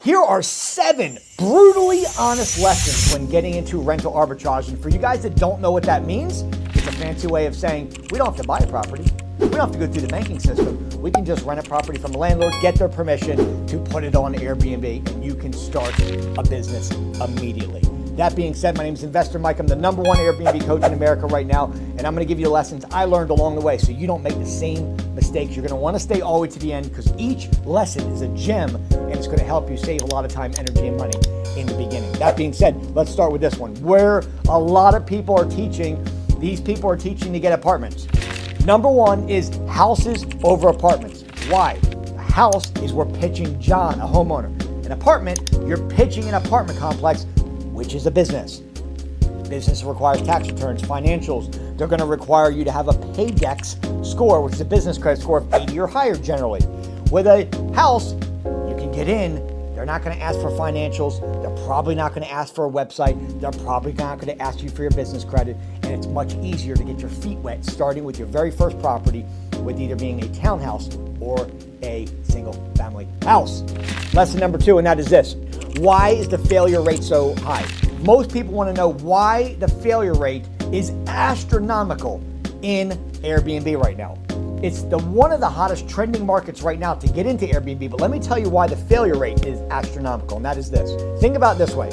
Here are 7 brutally honest lessons when getting into rental arbitrage. And for you guys that don't know what that means, it's a fancy way of saying we don't have to buy a property. We don't have to go through the banking system. We can just rent a property from a landlord, get their permission to put it on Airbnb, and you can start a business immediately. That being said, my name is Investor Mike. I'm the #1 Airbnb coach in America right now, and I'm going to give you the lessons I learned along the way so you don't make the same mistakes. You're going to want to stay all the way to the end because each lesson is a gem, and it's going to help you save a lot of time, energy, and money in the beginning. That being said, let's start with this one, where a lot of people are teaching. These people are teaching to get apartments. #1 is houses over apartments. Why? A house is we're pitching John, a homeowner. An apartment, you're pitching an apartment complex, which is a business. Business requires tax returns, financials. They're going to require you to have a Paydex score, which is a business credit score of 80 or higher generally. With a house, you can get in. They're not going to ask for financials. They're probably not going to ask for a website. They're probably not going to ask you for your business credit. And it's much easier to get your feet wet starting with your very first property with either being a townhouse or a single family house. Lesson #2, and that is this. Why is the failure rate so high? Most people want to know why the failure rate is astronomical in Airbnb right now. It's one of the hottest trending markets right now to get into Airbnb, but let me tell you why the failure rate is astronomical, and that is this. Think about it this way.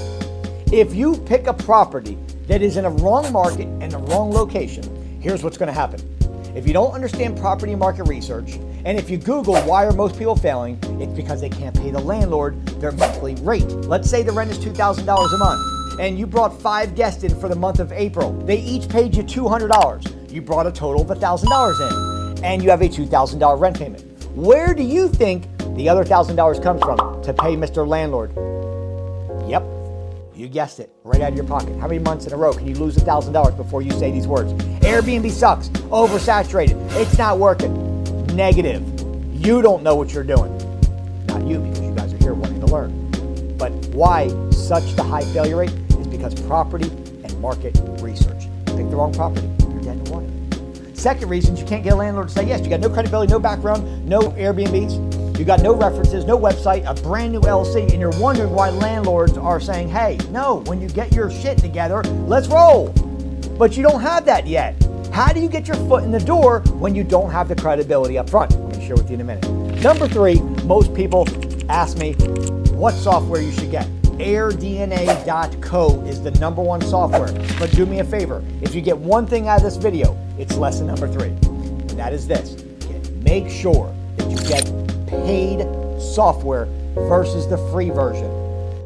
If you pick a property that is in a wrong market and a wrong location, here's what's going to happen. If you don't understand property market research, and if you Google why are most people failing, it's because they can't pay the landlord their monthly rate. Let's say the rent is $2,000 a month, and you brought 5 guests in for the month of April. They each paid you $200. You brought a total of $1,000 in, and you have a $2,000 rent payment. Where do you think the other $1,000 comes from to pay Mr. Landlord? Yep, you guessed it, right out of your pocket. How many months in a row can you lose $1,000 before you say these words? Airbnb sucks, oversaturated, it's not working. Negative. You don't know what you're doing. Not you, because you guys are here wanting to learn. But why such the high failure rate is because property and market research. Pick the wrong property, you're dead in the water. Second reason you can't get a landlord to say yes. You got no credibility, no background, no Airbnbs. You got no references, no website, a brand new LLC, and you're wondering why landlords are saying, hey, no, when you get your shit together, let's roll. But you don't have that yet. How do you get your foot in the door when you don't have the credibility up front? I'm going to share with you in a minute. #3, most people ask me what software you should get. AirDNA.co is the #1 software. But do me a favor. If you get one thing out of this video, it's lesson #3. And that is this. Make sure that you get paid software versus the free version.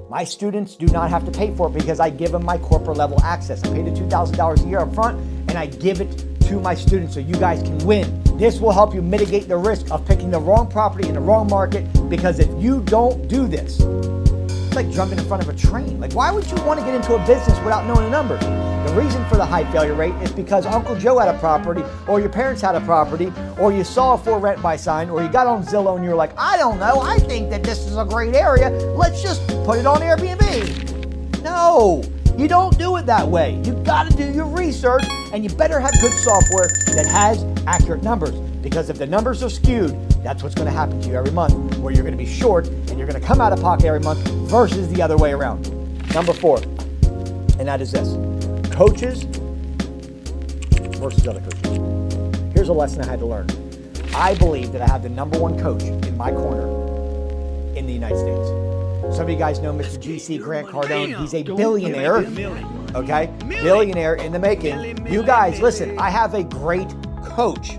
My students do not have to pay for it because I give them my corporate level access. I pay the $2,000 a year up front and I give it to my students so you guys can win. This will help you mitigate the risk of picking the wrong property in the wrong market, because if you don't do this, it's like jumping in front of a train. Like, why would you want to get into a business without knowing the numbers? The reason for the high failure rate is because Uncle Joe had a property, or your parents had a property, or you saw a for rent by sign, or you got on Zillow and you're like, I don't know, I think that this is a great area. Let's just put it on Airbnb. No, you don't do it that way. You got to do your research, and you better have good software that has accurate numbers, because if the numbers are skewed, that's what's going to happen to you every month, where you're going to be short and you're going to come out of pocket every month versus the other way around. #4, and that is this. Coaches versus other coaches. Here's a lesson I had to learn. I believe that I have the #1 coach in my corner in the United States. Some of you guys know Mr. GC Grant Cardone. He's a billionaire, okay? Billionaire in the making. You guys, listen, I have a great coach,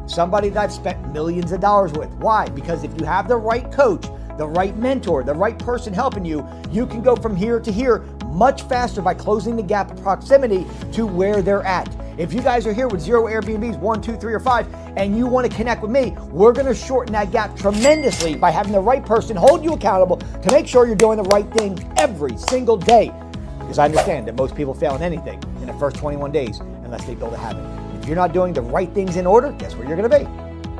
somebody that I've spent millions of dollars with. Why? Because if you have the right coach, the right mentor, the right person helping you, you can go from here to here much faster by closing the gap of proximity to where they're at. If you guys are here with 0 Airbnbs, 1, 2, 3, or 5, and you want to connect with me, we're going to shorten that gap tremendously by having the right person hold you accountable to make sure you're doing the right thing every single day. Because I understand that most people fail in anything in the first 21 days unless they build a habit. If you're not doing the right things in order, guess where you're going to be?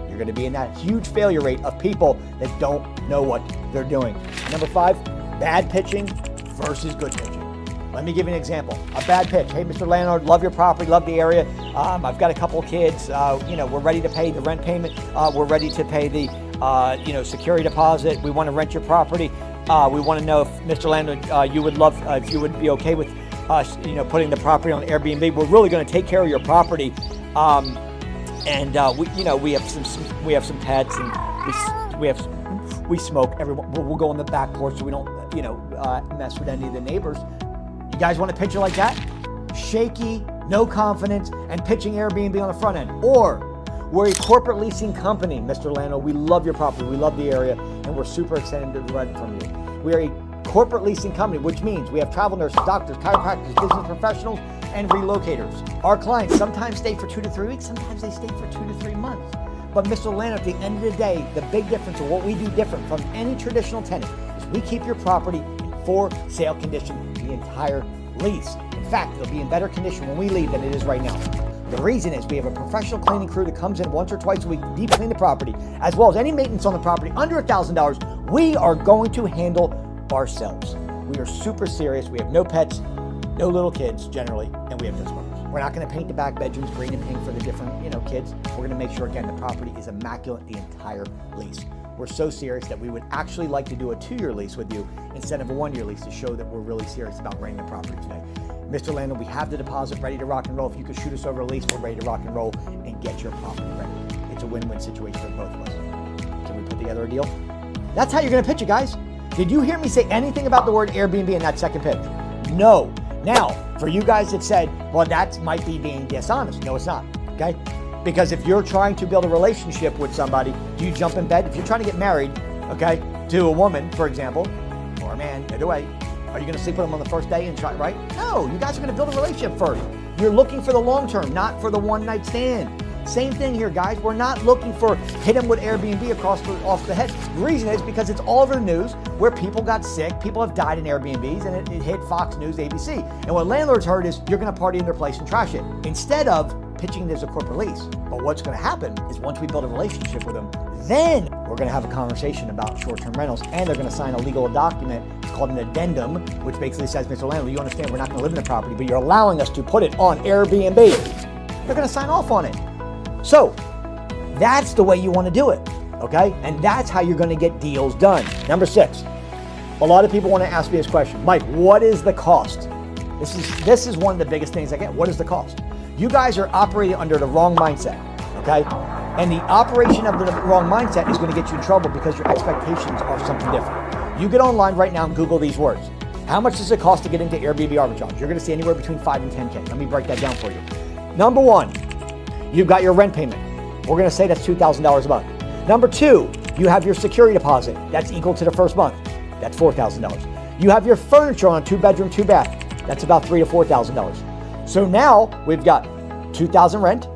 You're going to be in that huge failure rate of people that don't know what they're doing. #5, bad pitching versus good pitching. Let me give you an example. A bad pitch. Hey, Mr. Landlord, love your property, love the area. I've got a couple of kids. We're ready to pay the rent payment. We're ready to pay the security deposit. We want to rent your property. We want to know if Mr. Landlord, you would love, if you would be okay with us, putting the property on Airbnb. We're really going to take care of your property. We have some pets, and we smoke. We'll go on the back porch so we don't, mess with any of the neighbors. You guys want a picture like that? Shaky, no confidence, and pitching Airbnb on the front end. Or we're a corporate leasing company, Mr. Landlord. We love your property. We love the area, and we're super excited to rent from you. We are a corporate leasing company, which means we have travel nurses, doctors, chiropractors, business professionals, and relocators. Our clients sometimes stay for 2 to 3 weeks. Sometimes they stay for 2 to 3 months. But Mr. Landlord, at the end of the day, the big difference of what we do different from any traditional tenant is we keep your property in for sale condition the entire lease. In fact, it'll be in better condition when we leave than it is right now. The reason is we have a professional cleaning crew that comes in once or twice a week to deep clean the property, as well as any maintenance on the property under $1,000, we are going to handle ourselves. We are super serious. We have no pets, no little kids generally, and we have no smokers. We're not going to paint the back bedrooms green and pink for the different, kids. We're going to make sure, again, the property is immaculate the entire lease. We're so serious that we would actually like to do a 2-year lease with you instead of a 1-year lease to show that we're really serious about renting the property today. Mr. Landlord, we have the deposit ready to rock and roll. If you could shoot us over a lease, we're ready to rock and roll and get your property ready. It's a win-win situation for both of us. Can we put together a deal? That's how you're going to pitch it, guys. Did you hear me say anything about the word Airbnb in that second pitch? No. Now, for you guys that said, well, that might be being dishonest. No, it's not, okay? Because if you're trying to build a relationship with somebody, do you jump in bed? If you're trying to get married, okay, to a woman, for example, or a man, either way, are you going to sleep with them on the first day and try, right? No, you guys are going to build a relationship first. You're looking for the long term, not for the one night stand. Same thing here, guys. We're not looking for hit them with Airbnb off the head. The reason is because it's all over the news where people got sick, people have died in Airbnbs, and it hit Fox News, ABC. And what landlords heard is you're going to party in their place and trash it instead of pitching it as a corporate lease. But what's going to happen is once we build a relationship with them, then we're going to have a conversation about short-term rentals, and they're going to sign a legal document. It's called an addendum, which basically says, Mr. Landlord, you understand we're not going to live in the property, but you're allowing us to put it on Airbnb. They're going to sign off on it. So that's the way you want to do it, okay? And that's how you're going to get deals done. Number 6, a lot of people want to ask me this question. Mike, what is the cost? This is one of the biggest things I get. What is the cost? You guys are operating under the wrong mindset, okay? And the operation of the wrong mindset is going to get you in trouble because your expectations are something different. You get online right now and Google these words. How much does it cost to get into Airbnb arbitrage? You're going to see anywhere between 5 and 10K. Let me break that down for you. Number 1, you've got your rent payment. We're going to say that's $2,000 a month. Number 2, you have your security deposit. That's equal to the first month. That's $4,000. You have your furniture on a 2-bedroom, 2-bath. That's about $3,000 to $4,000. So now we've got $2,000 rent,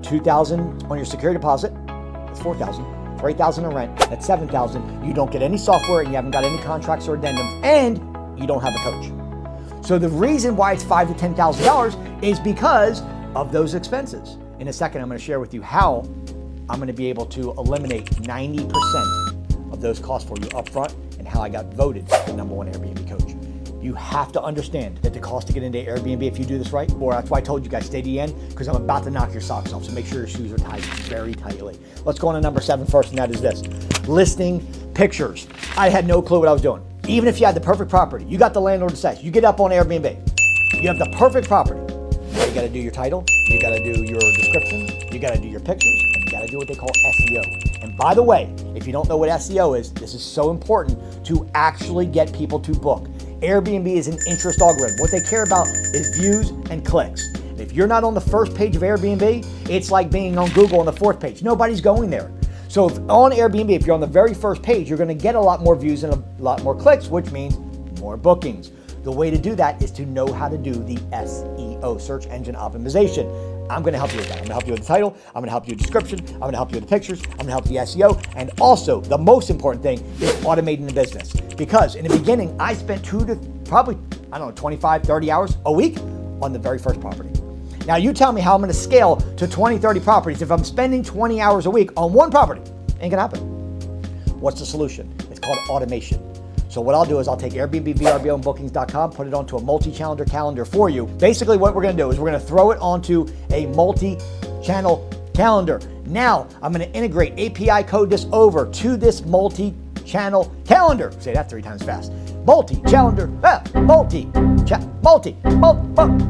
$2,000 on your security deposit. That's $4,000. $3,000 in rent. That's $7,000. You don't get any software, and you haven't got any contracts or addendums, and you don't have a coach. So the reason why it's $5,000 to $10,000 is because of those expenses. In a second, I'm going to share with you how I'm going to be able to eliminate 90% of those costs for you up front, and how I got voted the #1 Airbnb coach. You have to understand that the cost to get into Airbnb, if you do this right, or that's why I told you guys stay to the end, because I'm about to knock your socks off. So make sure your shoes are tied very tightly. Let's go on to number 7 first, and that is this: listing pictures. I had no clue what I was doing. Even if you had the perfect property, you got the landlord to say, you get up on Airbnb, you have the perfect property. Now you got to do your title, you got to do your description, you got to do your pictures, and you got to do what they call SEO. And by the way, if you don't know what SEO is, this is so important to actually get people to book. Airbnb is an interest algorithm. What they care about is views and clicks. And if you're not on the first page of Airbnb, it's like being on Google on the 4th page. Nobody's going there. So if on Airbnb, if you're on the very first page, you're going to get a lot more views and a lot more clicks, which means more bookings. The way to do that is to know how to do the SEO, search engine optimization. I'm going to help you with that. I'm going to help you with the title. I'm going to help you with the description. I'm going to help you with the pictures. I'm going to help you with the SEO. And also, the most important thing is automating the business. Because in the beginning, I spent 25, 30 hours a week on the very first property. Now, you tell me how I'm going to scale to 20, 30 properties if I'm spending 20 hours a week on one property. Ain't going to happen. What's the solution? It's called automation. So what I'll do is I'll take Airbnb, vrbo, and bookings.com, put it onto a multi-channel calendar for you. Basically what we're going to do is we're going to throw it onto a multi-channel calendar. Now I'm going to integrate API code this over to this multi-channel multi-channel calendar. Say that 3 times fast. Multi-calendar, multi.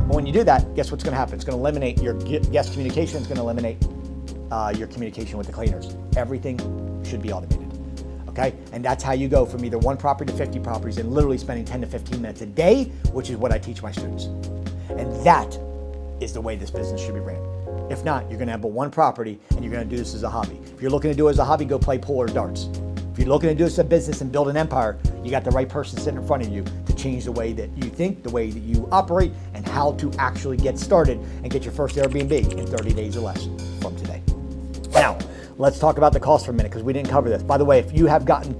When you do that, guess what's going to happen? It's going to eliminate your guest communication. It's going to eliminate your communication with the cleaners. Everything should be automated. Okay? And that's how you go from either 1 property to 50 properties and literally spending 10 to 15 minutes a day, which is what I teach my students. And that is the way this business should be ran. If not, you're going to have but 1 property and you're going to do this as a hobby. If you're looking to do it as a hobby, go play pool or darts. If you're looking to do this as a business and build an empire, you got the right person sitting in front of you to change the way that you think, the way that you operate, and how to actually get started and get your first Airbnb in 30 days or less from today. Now, let's talk about the cost for a minute because we didn't cover this. By the way, if you have gotten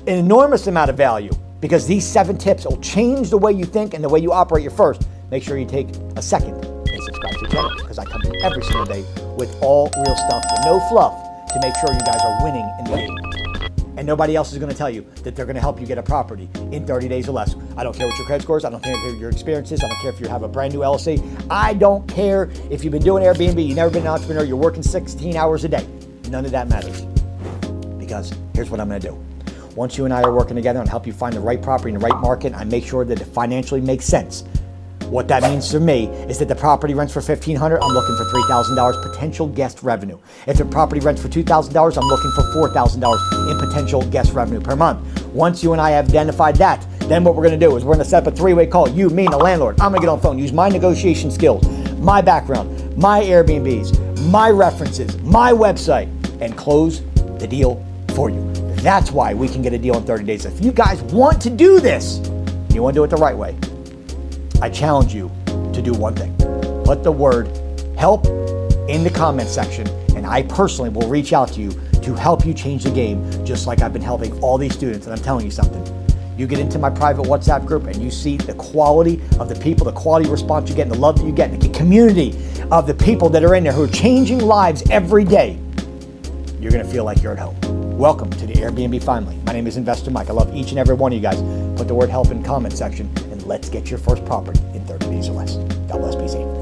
an enormous amount of value because these 7 tips will change the way you think and the way you operate your first, make sure you take a second and subscribe to the channel because I come to you every single day with all real stuff, with no fluff, to make sure you guys are winning in the game. And nobody else is going to tell you that they're going to help you get a property in 30 days or less. I don't care what your credit score is. I don't care what your experience is. I don't care if you have a brand new LLC. I don't care if you've been doing Airbnb, you've never been an entrepreneur, you're working 16 hours a day. None of that matters. Because here's what I'm going to do. Once you and I are working together and help you find the right property in the right market, I make sure that it financially makes sense. What that means for me is that the property rents for $1,500, I'm looking for $3,000 potential guest revenue. If the property rents for $2,000, I'm looking for $4,000 in potential guest revenue per month. Once you and I have identified that, then what we're going to do is we're going to set up a 3-way call. You, me, and the landlord. I'm going to get on the phone, use my negotiation skills, my background, my Airbnbs, my references, my website, and close the deal for you. That's why we can get a deal in 30 days. If you guys want to do this, and you want to do it the right way, I challenge you to do one thing. Put the word help in the comment section, and I personally will reach out to you to help you change the game, just like I've been helping all these students. And I'm telling you something. You get into my private WhatsApp group and you see the quality of the people, the quality response you get, and the love that you get, and the community of the people that are in there who are changing lives every day. You're going to feel like you're at home. Welcome to the Airbnb family. My name is Investor Mike. I love each and every one of you guys. Put the word help in the comment section and let's get your first property in 30 days or less. God bless, be safe.